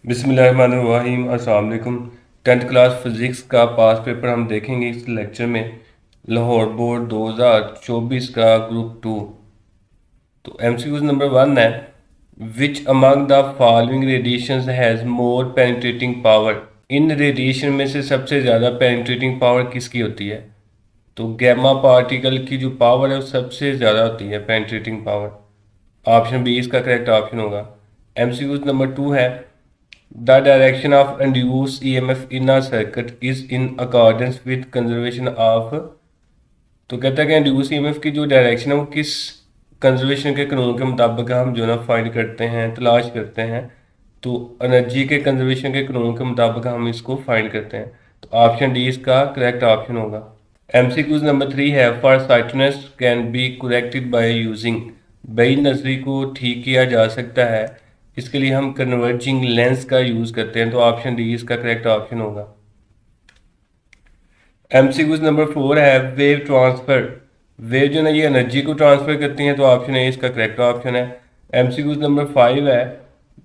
बिस्मिल्लाहिर्रहमानिर्रहीम। अस्सलाम वालेकुम। 10th क्लास फिज़िक्स का पास पेपर हम देखेंगे इस लेक्चर में। लाहौर बोर्ड 2024 का ग्रुप 2। तो एमसीक्यूज नंबर 1 है, which among the following radiations has more penetrating power. In radiation में से सबसे ज़्यादा पेनिट्रेटिंग पावर किसकी होती है? तो गैमा पार्टिकल की जो पावर है वो सबसे ज़्यादा होती है, पेनिट्रेटिंग पावर। ऑप्शन बी इसका करेक्ट ऑप्शन होगा। एमसीक्यूज नंबर 2 है, the direction of induced EMF in a circuit is in accordance with conservation of। तो कहता है कि इंड्यूस ईएमएफ की जो डायरेक्शन है वो किस कंजर्वेशन के कानून के मुताबिक हम जो ना फाइंड करते हैं, तलाश करते हैं। तो एनर्जी के कंजर्वेशन के कानून के मुताबिक हम इसको फाइंड करते हैं। तो ऑप्शन डी इसका करेक्ट ऑप्शन होगा। एमसीक्यूज नंबर 3 है, for sightedness can be corrected by using. बई नजरी को ठीक किया जा सकता है, इसके लिए हम कन्वर्जिंग लेंस का यूज़ करते हैं। तो ऑप्शन डी इसका करेक्ट ऑप्शन होगा। एमसीक्यूज नंबर 4 है, वेव ट्रांसफर। वेव जो है ये एनर्जी को ट्रांसफर करती हैं। तो ऑप्शन ए इसका करेक्ट ऑप्शन है। एमसीक्यूज नंबर 5 है,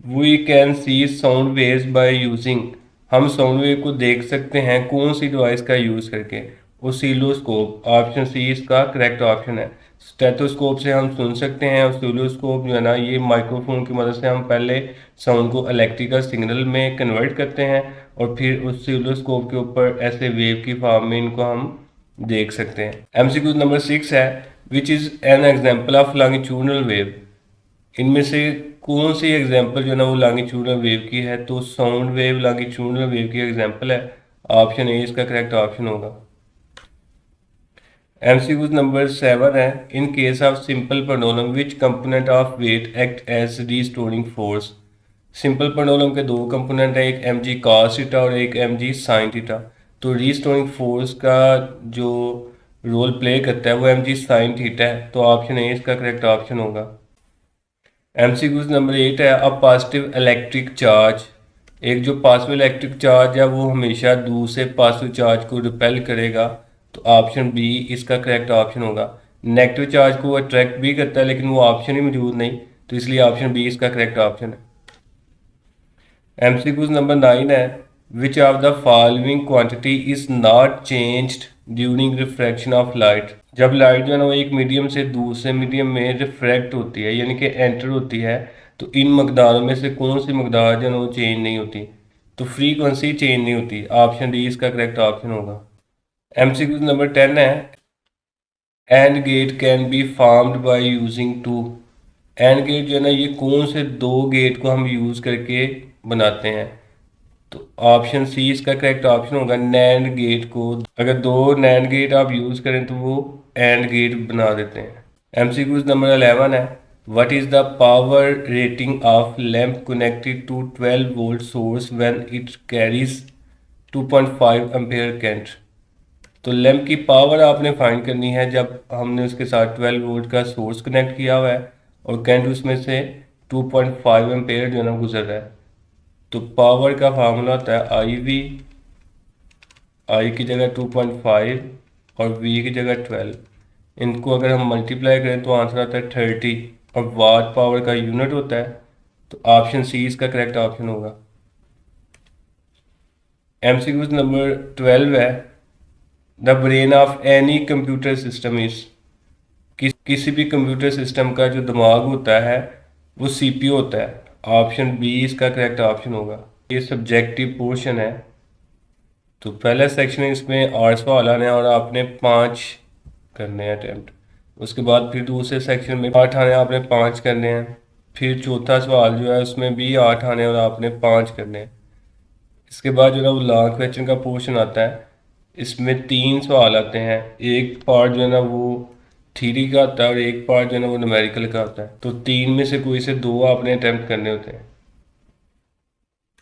we can see sound waves by using. हम साउंड वेव को देख सकते हैं कौन सी डिवाइस का यूज़ करके? ओसिलोस्कोप। ऑप्शन सी इसका करेक्ट ऑप्शन है। स्टेथोस्कोप से हम सुन सकते हैं। ओसिलोस्कोप जो है ना ये माइक्रोफोन की मदद से हम पहले साउंड को इलेक्ट्रिकल सिग्नल में कन्वर्ट करते हैं और फिर ओसिलोस्कोप के ऊपर ऐसे वेव की फॉर्म में इनको हम देख सकते हैं। एमसीक्यू नंबर 6 है, which is an example of longitudinal wave. इनमें से कौन सी एग्जाम्पल जो है ना वो लॉन्गिट्यूडनल वेव की है? तो साउंड वेव लॉन्गिट्यूडनल वेव की एग्जाम्पल है। ऑप्शन ए इसका करेक्ट ऑप्शन होगा। एमसीक्यू नंबर 7 है, in case of simple pendulum which component of weight act as restoring force. Simple pendulum के दो कंपोनेंट हैं, एक mg cos थीटा और एक mg sin थीटा। तो रीस्टोरिंग फोर्स का जो रोल प्ले करता है वो mg sin थीटा है। तो ऑप्शन ए इसका करेक्ट ऑप्शन होगा। एमसीक्यूज नंबर 8 है, अ पॉजिटिव इलेक्ट्रिक चार्ज। एक जो पॉजिटिव इलेक्ट्रिक चार्ज है वो हमेशा दूसरे पॉजिटिव चार्ज को रिपेल करेगा। तो ऑप्शन बी इसका करेक्ट ऑप्शन होगा। नेगेटिव चार्ज को अट्रैक्ट भी करता है लेकिन वो ऑप्शन ही मौजूद नहीं, तो इसलिए ऑप्शन बी इसका करेक्ट ऑप्शन है। एमसीक्यूज नंबर 9 है, which of the following quantity is not changed during refraction of light. जब लाइट जो है ना वो एक मीडियम से दूसरे मीडियम में रिफ्रैक्ट होती है यानी कि एंटर होती है, तो इन मकदारों में से कौन सी मकदार जो है ना वो चेंज नहीं होती? तो फ्रीक्वेंसी चेंज नहीं होती। ऑप्शन डी इसका करेक्ट ऑप्शन होगा। एमसीक्यू नंबर 10 है, and gate can be formed by using two. And gate जो है ना ये कौन से दो गेट को हम यूज़ करके बनाते हैं? तो ऑप्शन सी इसका करेक्ट ऑप्शन होगा। नैंड गेट को अगर दो नैंड गेट आप यूज़ करें तो वो एंड गेट बना देते हैं। एमसीक्यूज नंबर 11 है, what is the power rating of lamp connected to 12 volt source when it carries 2.5 ampere current. तो लैम्प की पावर आपने फाइंड करनी है जब हमने उसके साथ 12 वोल्ट का सोर्स कनेक्ट किया हुआ है और करंट उसमें से 2.5 एम्पेयर जो है ना गुजर रहा है। तो पावर का फार्मूला होता है आई वी। आई की जगह 2.5 और वी की जगह 12। इनको अगर हम मल्टीप्लाई करें तो आंसर आता है 30 और वाट पावर का यूनिट होता है। तो ऑप्शन सी इसका करेक्ट ऑप्शन होगा। एमसीक्यूज नंबर 12 है, the brain of any computer system is. किसी भी कंप्यूटर सिस्टम का जो दिमाग होता है वो सीपीयू होता है। ऑप्शन बी इसका करेक्ट ऑप्शन होगा। ये सब्जेक्टिव पोर्शन है, तो पहला सेक्शन है इसमें 8 सवाल आने हैं और आपने 5 करने हैं अटैम्प्ट। उसके बाद फिर दूसरे सेक्शन में 8 आने आपने 5 करने हैं। फिर चौथा सवाल जो है उसमें भी 8 आने और आपने 5 करने हैं। इसके बाद जो है वो लॉन्ग क्वेश्चन का पोर्शन आता है, इसमें 3 सवाल आते हैं। एक पार्ट जो है ना वो थ्योरी का होता है और एक पार्ट जो है ना वो न्यूमेरिकल का होता है। तो 3 में से कोई से 2 आपने अटैम्प्ट करने होते हैं।